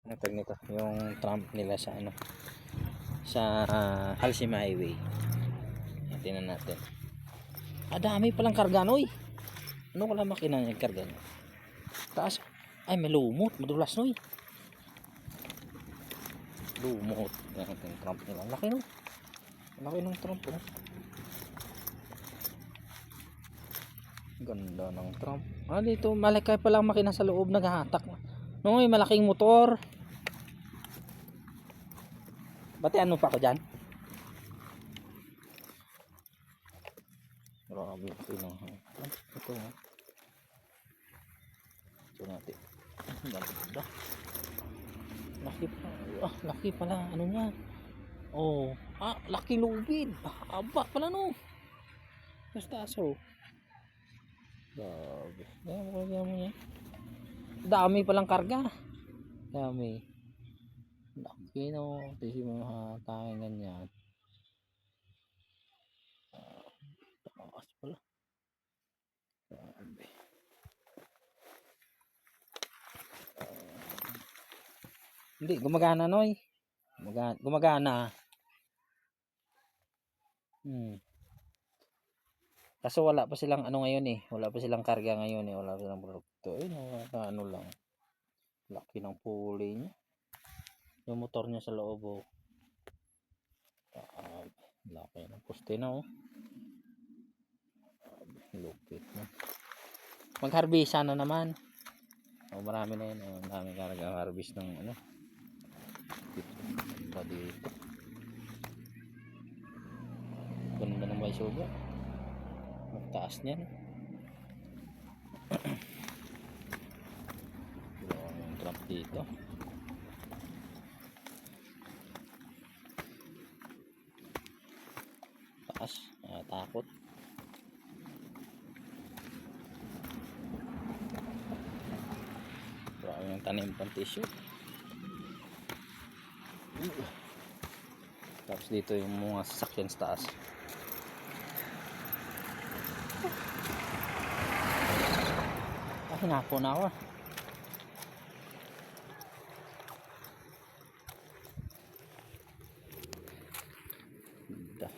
Natag nito yung trump nila sa ano, sa Halsima Highway. Tingnan natin. Dami palang karga noy. Ano wala makina yung karga niya? Taas. Ay may lumot, madulas noy. Lumot. Yan yung trump nila. Laki no. Laki ng trump no. Ganda ng trump. Dito malaki palang makina sa loob naghahatak. Noy, malaking motor. Batian mo pa ako dyan. Grabe ito na. Ito nga. Ito natin. Ganda. Laki pa. Laki pala. Ano nga. Oh. Laki lubid. Haba pala no. Basta aso. Grabe. Kaya mo niya. Dami palang karga. Dami. Laki no. Kasi mga tanging ganyan. Takas pala. Grabe. Hindi, gumagana noy. Gumagana. Kaso wala pa silang ano ngayon eh. Wala pa silang karga ngayon eh. Wala pa silang produkto. Ano lang. Laki ng pulley niya. Yung motor niya sa loob oh. Laki ng poste na oh. Lupit na. Mag-harvesta na naman. Marami na yun. Marami karga harvest ng ano. Dito. Ganda ng may suga. Magtaas niyan. Yung trap dito. Taas. Takot. Yung tanim pang tissue. Tapos dito yung mga sasakyan sa taas. Hinapo na ako. Ganda.